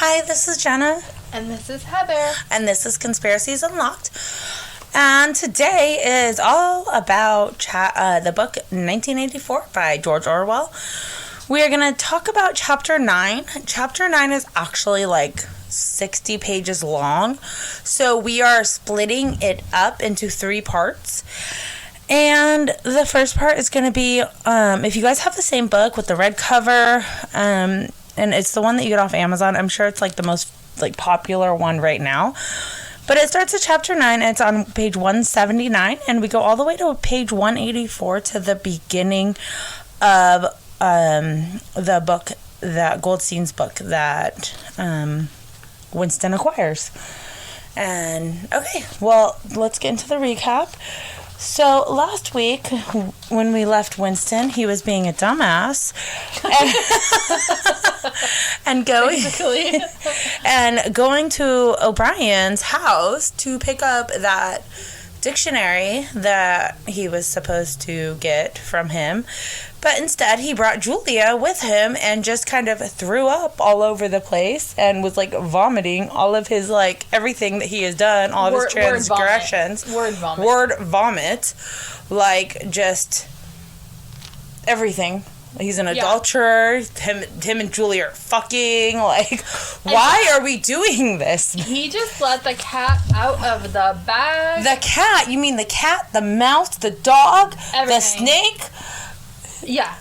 Hi, this is Jenna. And this is Heather. And this is Conspiracies Unlocked. And today is all about the book 1984 by George Orwell. We are going to talk about Chapter 9. Chapter 9 is actually like 60 pages long. So we are splitting it up into 3 parts. And the first part is going to be, if you guys have the same book with the red cover, and it's the one that you get off Amazon. I'm sure it's like the most like popular one right now. But it starts at chapter 9. And it's on page 179, and we go all the way to page 184 to the beginning of the book, that Goldstein's book that Winston acquires. And okay, well, let's get into the recap. So last week, when we left Winston, he was being a dumbass and going to O'Brien's house to pick up that dictionary that he was supposed to get from him. But instead, he brought Julia with him and just kind of threw up all over the place and was, like, vomiting all of his, like, everything that he has done, all of his transgressions. Word vomit. Word vomit. Like, just everything. He's an adulterer. Him and Julia are fucking. Like, why are we doing this? He just let the cat out of the bag. The cat? You mean the cat, the mouse, the dog, everything. The snake? Yeah.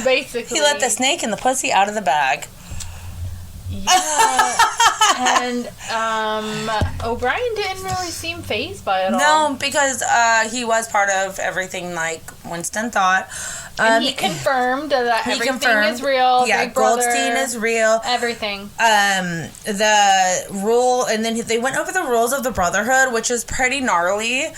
Basically. He let the snake and the pussy out of the bag. Yeah. And O'Brien didn't really seem fazed by it all. No, because he was part of everything like Winston thought. And he confirmed that everything is real. Yeah, Big Brother, Goldstein is real. Everything. The rule, and then they went over the rules of the Brotherhood, which is pretty gnarly.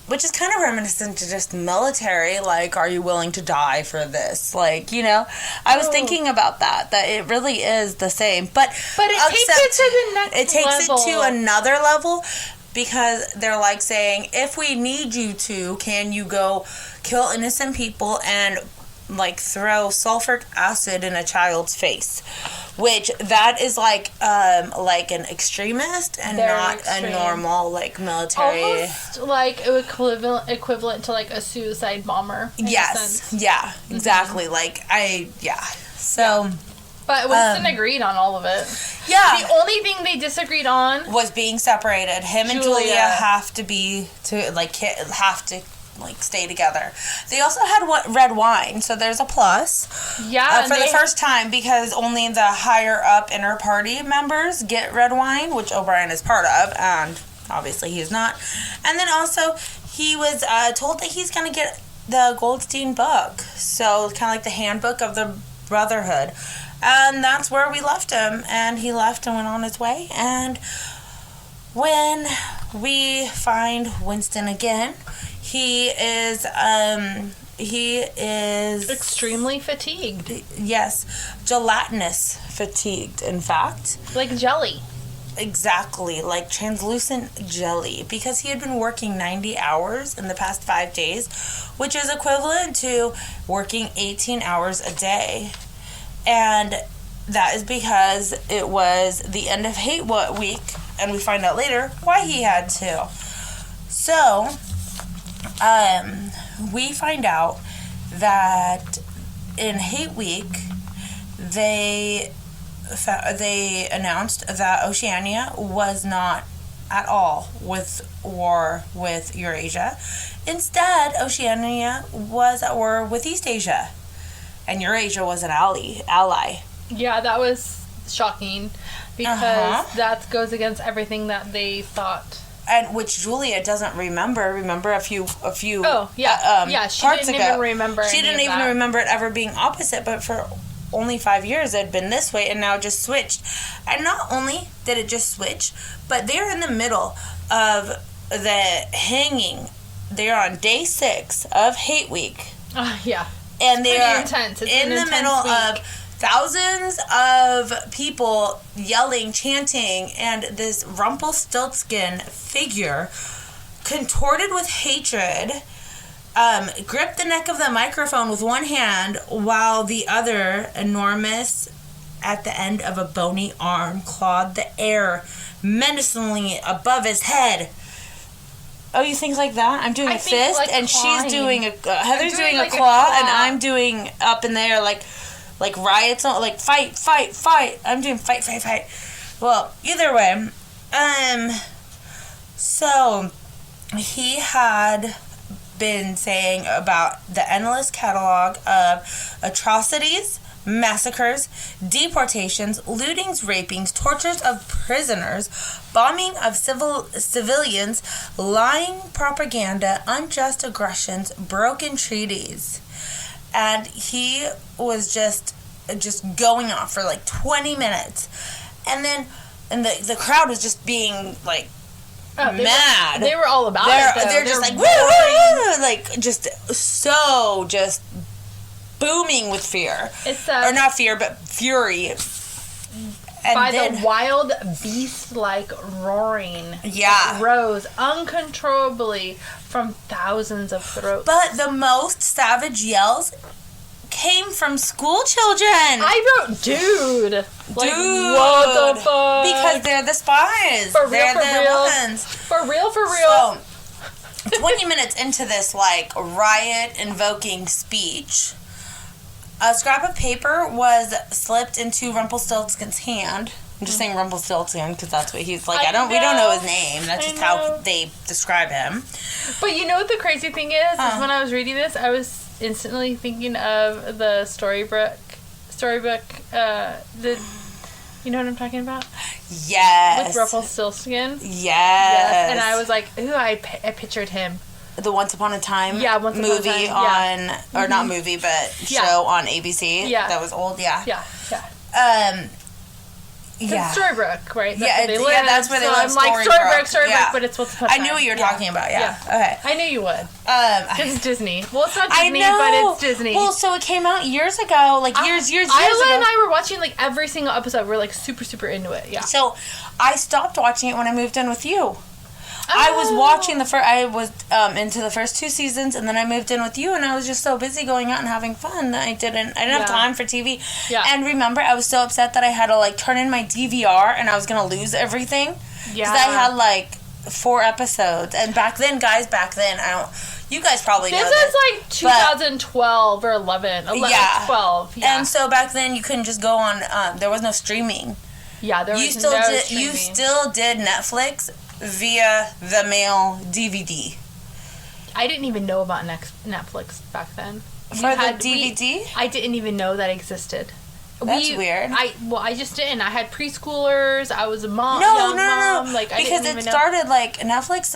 Which is kind of reminiscent to just military, like, are you willing to die for this? Like, you know, I was thinking about that it really is the same. But it takes it to the next level. It takes it to another level, because they're like saying, if we need you to, can you go kill innocent people and, like, throw sulfuric acid in a child's face? Which, that is, like an extremist and very not extreme. A normal, like, military. Almost, like, equivalent to, like, a suicide bomber. Yes. Yeah, exactly. Mm-hmm. Like, So... But Winston agreed on all of it. Yeah. The only thing they disagreed on... was being separated. Him and Julia have to stay together. They also had red wine, so there's a plus. Yeah. For the first time, because only the higher up inner party members get red wine, which O'Brien is part of, and obviously he's not. And then also, he was told that he's going to get the Goldstein book. So, kind of like the handbook of the Brotherhood. And that's where we left him. And he left and went on his way. And when we find Winston again, he is extremely fatigued. Yes, gelatinous fatigued, in fact. Like jelly. Exactly, like translucent jelly, because he had been working 90 hours in the past 5 days, which is equivalent to working 18 hours a day. And that is because it was the end of Hate Week, and we find out later why he had to. So, we find out that in Hate Week, they announced that Oceania was not at all with war with Eurasia. Instead, Oceania was at war with East Asia, and Eurasia was an ally. Yeah, that was shocking, because that goes against everything that they thought. And which Julia doesn't remember. Remember a few. Oh yeah, she parts didn't ago. even remember. She didn't even remember it ever being opposite. But for only 5 years, it had been this way, and now just switched. And not only did it just switch, but they're in the middle of the hanging. They're on day 6 of Hate Week. Yeah. And they are intense. It's in the middle of thousands of people yelling, chanting, and this Rumpelstiltskin figure, contorted with hatred, gripped the neck of the microphone with one hand while the other, enormous at the end of a bony arm clawed the air menacingly above his head. Oh, you think like that? I'm doing a fist, like and clawing. She's doing a... Heather's doing like a claw, and I'm doing up in there like riots, like fight. I'm doing fight. Well, either way, so he had been saying about the endless catalog of atrocities, massacres, deportations, lootings, rapings, tortures of prisoners, bombing of civilians, lying propaganda, unjust aggressions, broken treaties. And he was just going off for like 20 minutes. And then the crowd was just being like mad. They were all about it, though. They're just like, woo, like just booming with fear. It's or not fear, but fury. And by the wild beast-like roaring that rose uncontrollably from thousands of throats. But the most savage yells came from school children. I wrote, dude, what the fuck? Because they're the spies. They're the ones. For real. So, 20 minutes into this, like, riot-invoking speech, a scrap of paper was slipped into Rumpelstiltskin's hand. I'm just saying Rumpelstiltskin because that's what he's like. We don't know his name. That's just how they describe him. But you know what the crazy thing is when I was reading this, I was instantly thinking of the storybook. You know what I'm talking about? Yes. With Rumpelstiltskin. Yes. And I was like, ooh, I pictured him. The Once Upon a Time movie on, or not movie, but show on ABC. Yeah. That was old, yeah. Yeah. Storybook, right? That's where they live. That's where they live. I'm like Storybook, but it's Once Upon a Time. I knew what you were talking about, yeah. Okay. I knew you would. Because it's Disney. Well, it's not Disney, but it's Disney. Well, so it came out years ago, years ago. Isla and I were watching, every single episode. We're, super, super into it, yeah. So, I stopped watching it when I moved in with you. I was watching I was into the first 2 seasons, and then I moved in with you, and I was just so busy going out and having fun that I didn't have time for TV. Yeah. And remember, I was so upset that I had to turn in my DVR, and I was gonna lose everything. Yeah. Because I had 4 episodes, and back then, you guys probably know this. This is 2012 or 11. 12. Yeah. And so back then, you couldn't just go on. There was no streaming. Yeah, there was no streaming. You still did Netflix via the mail DVD. I didn't even know about Netflix back then. For the DVD? I didn't even know that existed. That's weird. I just didn't. I had preschoolers. I was a mom. No. Because it started Netflix.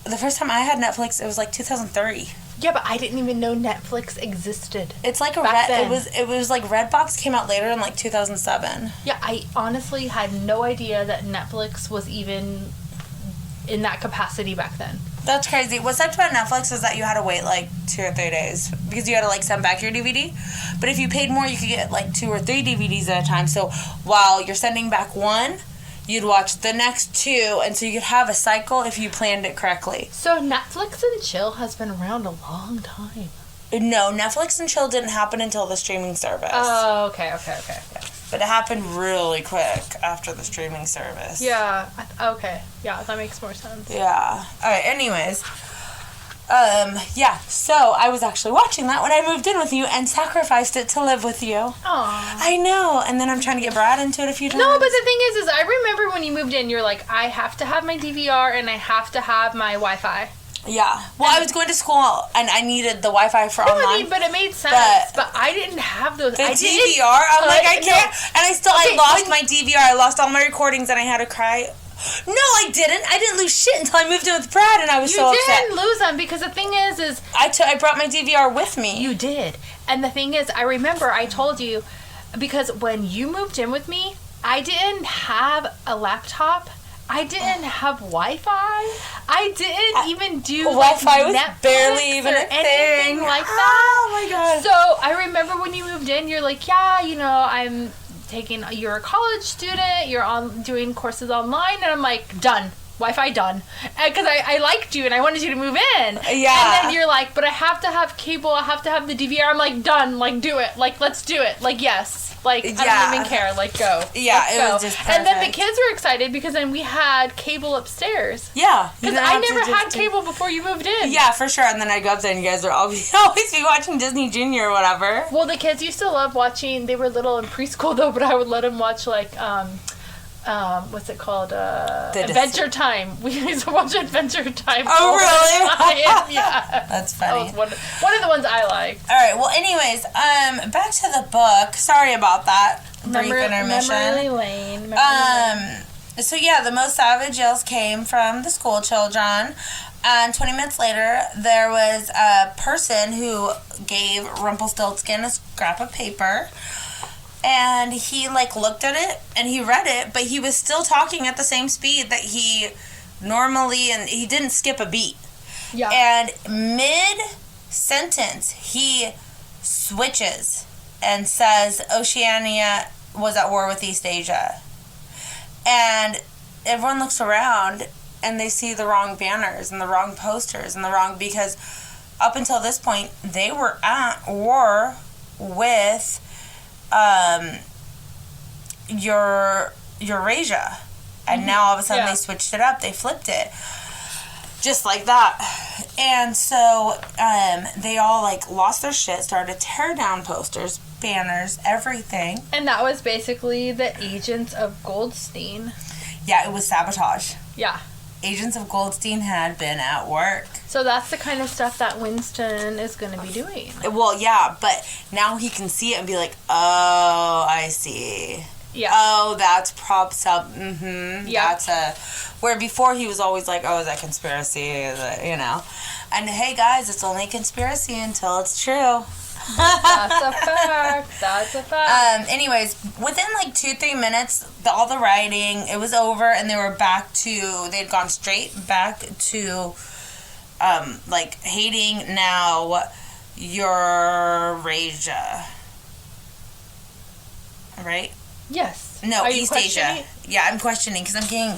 The first time I had Netflix, it was 2003. Yeah, but I didn't even know Netflix existed. It's like it was like Redbox came out later in 2007. Yeah, I honestly had no idea that Netflix was even in that capacity back then. That's crazy. What sucked about Netflix is that you had to wait 2 or 3 days because you had to send back your DVD. But if you paid more, you could get 2 or 3 DVDs at a time. So while you're sending back one, you'd watch the next 2, and so you could have a cycle if you planned it correctly. So Netflix and chill has been around a long time. No, Netflix and chill didn't happen until the streaming service. Oh, okay. But it happened really quick after the streaming service. Yeah, okay. Yeah, that makes more sense. Yeah. Alright, anyways. So I was actually watching that when I moved in with you and sacrificed it to live with you. Aww. I know. And then I'm trying to get Brad into it a few times. No, but the thing is I remember when you moved in, you're like, I have to have my DVR and I have to have my Wi-Fi. Yeah. Well, I was going to school and I needed the Wi-Fi for online. But it made sense. But I didn't have those. The DVR? I can't. And I lost my DVR. I lost all my recordings and I had to cry. No, I didn't. I didn't lose shit until I moved in with Brad, and I was so upset. You didn't lose them because the thing is I brought my DVR with me. You did, and the thing is, I remember I told you because when you moved in with me, I didn't have a laptop. I didn't have Wi-Fi. I didn't even do Wi-Fi was Netflix barely even a anything thing. Like that. Oh my god! So I remember when you moved in, you're like, you're a college student, you're doing courses online, and I'm like, done. Wi-Fi done. Because I liked you and I wanted you to move in. Yeah. And then you're like, but I have to have cable. I have to have the DVR. I'm like, done. Like, do it. Like, let's do it. Like, yes. Like, I don't even care. Like, go. Yeah, let's was just perfect. And then the kids were excited because then we had cable upstairs. Yeah. Because I never had cable before you moved in. Yeah, for sure. And then I go up there and you guys would always be watching Disney Junior or whatever. Well, the kids used to love watching, they were little in preschool though, but I would let them watch like, what's it called? Adventure Time. We used to watch Adventure Time. Oh, really? Yeah. That's funny. That was one of the ones I liked. All right. Well, anyways, back to the book. Sorry about that brief intermission. Memory lane. So yeah, the most savage yells came from the school children. And 20 minutes later, there was a person who gave Rumpelstiltskin a scrap of paper. And he, looked at it, and he read it, but he was still talking at the same speed that he normally, and he didn't skip a beat. Yeah. And mid-sentence, he switches and says Oceania was at war with East Asia. And everyone looks around, and they see the wrong banners and the wrong posters and the wrong, because up until this point, they were at war with Eurasia, and now all of a sudden they switched it up, they flipped it just like that. And so they all lost their shit, started to tear down posters, banners, everything. And that was basically the Agents of Goldstein. Yeah, it was sabotage. Yeah. Agents of Goldstein had been at work. So that's the kind of stuff that Winston is going to be doing. Well, yeah, but now he can see it and be like, oh, I see. Yeah. Oh, that's props up. Mm-hmm. Yeah. Where before he was always like, oh, is that conspiracy? Is it, And hey, guys, it's only a conspiracy until it's true. That's a fact. That's a fact. Anyways, within 2-3 minutes, all the rioting, it was over, and they were back to, they'd gone straight back to, hating now Eurasia. Right? Yes. No, East Asia. Yeah, I'm questioning because I'm getting.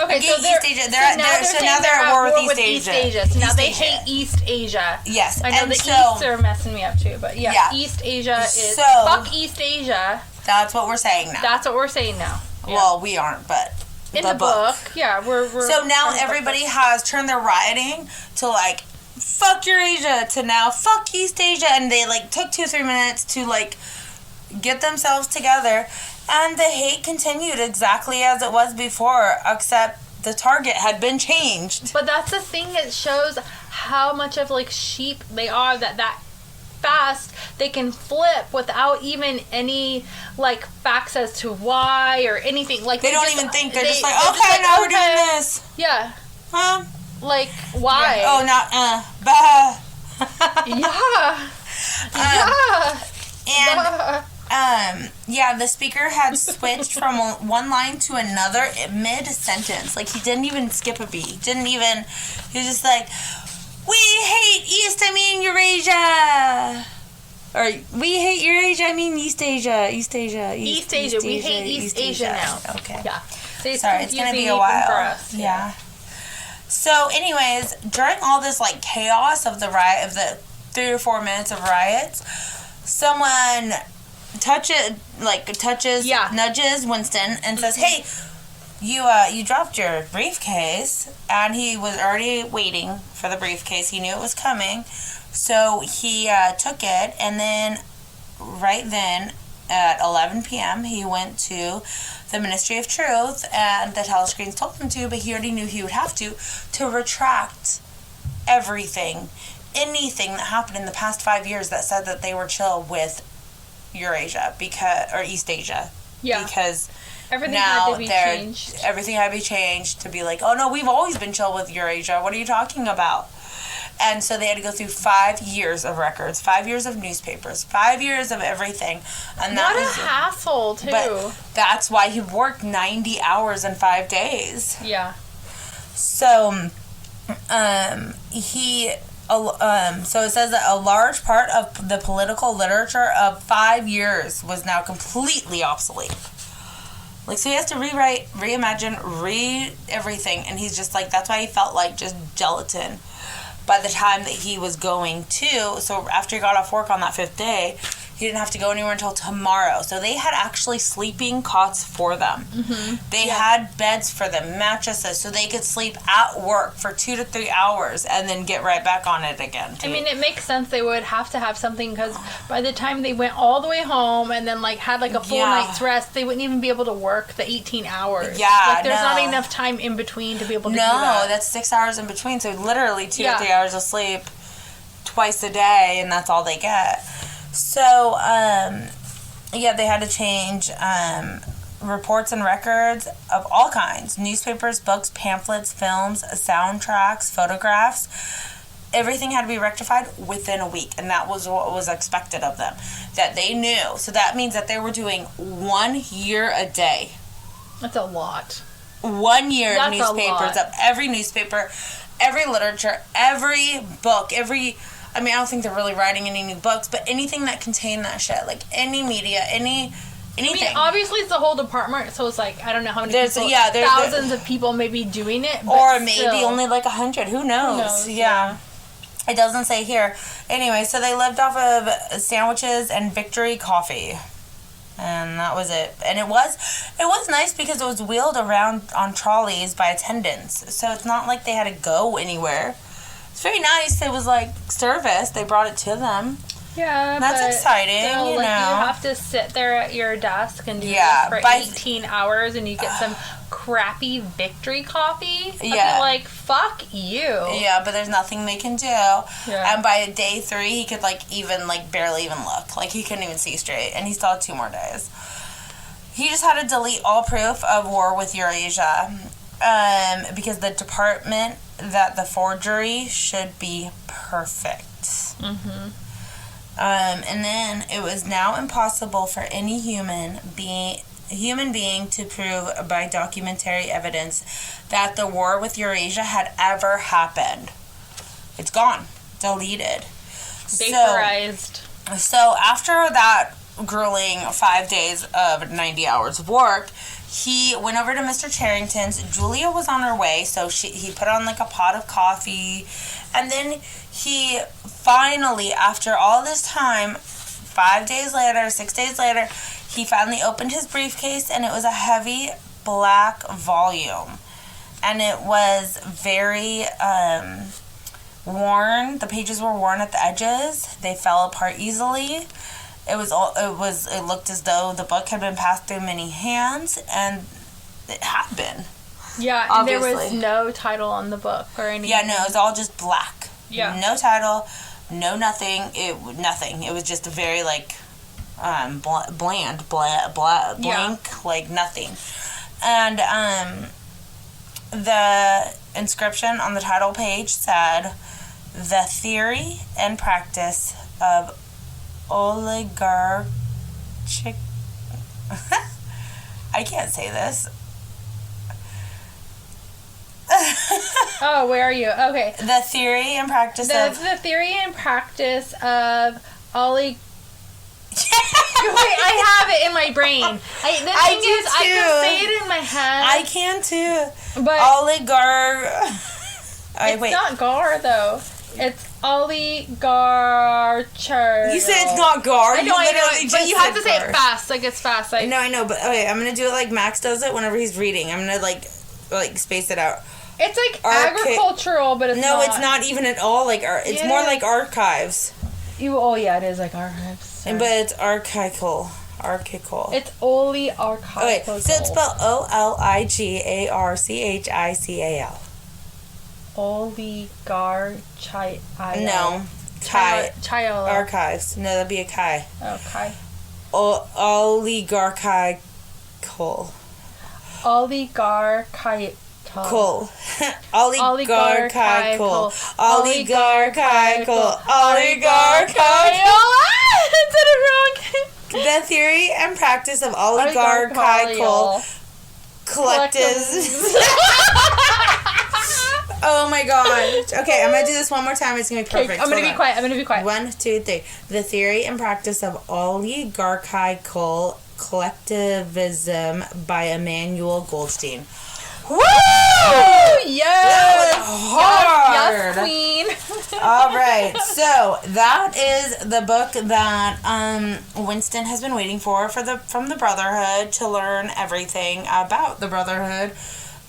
Okay, so now they're at war with East Asia. So now they hate East Asia. Yes, I know and the East are messing me up too, but yeah. East Asia is fuck East Asia. That's what we're saying now. That's what we're saying now. Yeah. Well, we aren't, but in the book, yeah, we're. So now everybody has turned their rioting to fuck Eurasia to now fuck East Asia, and they took 2-3 minutes to get themselves together. And the hate continued exactly as it was before, except the target had been changed. But that's the thing, it shows how much of sheep they are, that fast they can flip without even any facts as to why or anything. They don't even think, they're just okay, now we're doing this. Yeah. Huh? Why? Yeah. Oh, not bah. Yeah. The speaker had switched from one line to another mid-sentence. He didn't even skip a beat. He was just we hate Eurasia. Or, we hate Eurasia, I mean East Asia. East Asia. We hate East Asia now. Okay. Yeah. So sorry, it's going to be a while. For us. Yeah. So, anyways, during all this, chaos of the riot, of the 3 or 4 minutes of riots, someone nudges Winston and says, hey, you dropped your briefcase. And he was already waiting for the briefcase. He knew it was coming. So he took it, and then right then at 11 p.m. he went to the Ministry of Truth, and the telescreens told him to, but he already knew he would have to retract anything that happened in the past 5 years that said that they were chill with Eurasia or East Asia. Yeah. Because everything now had to be changed. Everything had to be changed to be oh no, we've always been chill with Eurasia. What are you talking about? And so they had to go through 5 years of records, 5 years of newspapers, 5 years of everything. And what a hassle, too. But that's why he worked 90 hours in 5 days. Yeah. So, so it says that a large part of the political literature of 5 years was now completely obsolete. Like, so he has to rewrite, reimagine, everything, and he's just like, that's why he felt like just gelatin by the time that he was going to. So after he got off work on that 5th day, he didn't have to go anywhere until tomorrow. So they had actually sleeping cots for them. They had beds for them, mattresses, so they could sleep at work for 2 to 3 hours and then get right back on it again. I mean, it makes sense they would have to have something, because by the time they went all the way home and then, like, had, like, a full night's rest, they wouldn't even be able to work the 18 hours. Yeah, like, there's not enough time in between to be able to do that. No, that's 6 hours in between, so literally 2 to 3 hours of sleep twice a day, and that's all they get. So, they had to change reports and records of all kinds. Newspapers, books, pamphlets, films, soundtracks, photographs. Everything had to be rectified within a week, and that was what was expected of them. That they knew. So that means that they were doing 1 year a day. That's a lot. 1 year of newspapers, of every newspaper, every literature, every book, I mean, I don't think they're really writing any new books, but anything that contained that shit, like any media, anything. I mean, obviously it's the whole department, so it's like, I don't know how many there's thousands of people maybe doing it. But or maybe only like 100, who knows? Yeah. It doesn't say here. Anyway, so they lived off of sandwiches and Victory coffee. And that was it. And it was nice because it was wheeled around on trolleys by attendants. So it's not like they had to go anywhere. It's very nice. It was like service. They brought it to them. Yeah, that's exciting. Still, you have to sit there at your desk and do this for 18 hours, and you get some crappy Victory coffee. Yeah, like, fuck you. Yeah, but there's nothing they can do. Yeah. And by day 3, he could barely even look. Like, he couldn't even see straight, and he still had 2 more days. He just had to delete all proof of war with Eurasia. Because the department that the forgery should be perfect. And then it was now impossible for any human being to prove by documentary evidence that the war with Eurasia had ever happened. It's gone. Deleted. Vaporized. So after that grueling 5 days of 90 hours of work, he went over to Mr. Charrington's. Julia was on her way, so he put on like a pot of coffee. And then he finally, after all this time, 6 days later, he finally opened his briefcase, and it was a heavy black volume. And it was very worn. The pages were worn at the edges. They fell apart easily. It looked as though the book had been passed through many hands, and it had been. Yeah, and obviously. There was no title on the book or anything. Yeah, no, it was all just black. Yeah. No title, no nothing. Nothing. It was just a very, blank, like nothing. And the inscription on the title page said, "The theory and practice of oligarchic..." I can't say this. Oh, where are you? Okay. The theory and practice of... The theory and practice of Wait, I have it in my brain. I can say it in my head. I can too. But... Wait. Not gar, though. It's oligarcher. You said it's not gar. I know, but you have to say it fast. Like, it's fast. I know, but okay, I'm going to do it like Max does it whenever he's reading. I'm going to, like space it out. It's like agricultural, but it's not. No, it's not even at all like it's more like archives. It is like archives. Sorry. But it's archical. It's oligarchical. Okay, so it's spelled Oligarchical. Oligarchical. No. Child. Archives. No, that'd be a chi. Okay. Oligarchical. Oligarchical. Oligarchical. I did it wrong. The theory and practice of oligarchical collectives. Oh my god. Okay, I'm gonna do this one more time. It's gonna be perfect. I'm gonna be quiet. 1, 2, 3. The theory and practice of oligarchical Collectivism by Emmanuel Goldstein. Woo! Yes! Hard. Yes, queen. All right, so that is the book that Winston has been waiting for from the Brotherhood to learn everything about the Brotherhood.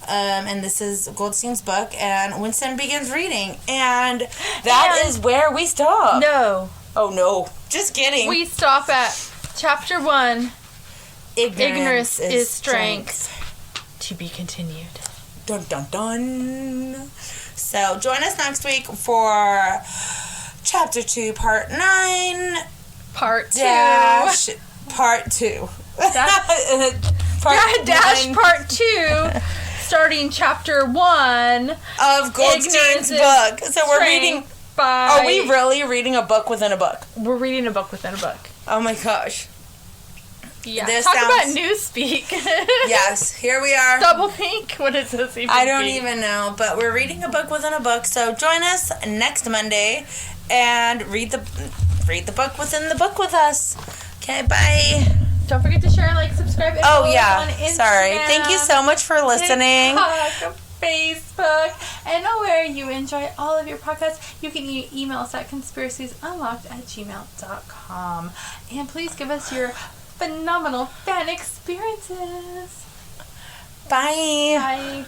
And this is Goldstein's book, and Winston begins reading, and that is where we stop. No. Oh no, just kidding. We stop at chapter 1. Ignorance is strength. To be continued. Dun dun dun. So join us next week for chapter 2, part 9. Part 2. Dash part 2. Part 2. Starting chapter 1 of Goldstein's book. So we're reading. Are we really reading a book within a book? We're reading a book within a book. Oh my gosh. Yeah. Talk about newspeak. Yes, here we are. Double think. What is this even? I don't even know, but we're reading a book within a book. So join us next Monday and read the book within the book with us. Okay, bye. Don't forget to share, like, subscribe, and follow us on Instagram. Sorry. Thank you so much for listening. TikTok, Facebook, and where you enjoy all of your podcasts. You can email us at conspiraciesunlocked@gmail.com. And please give us your phenomenal fan experiences. Bye. Bye.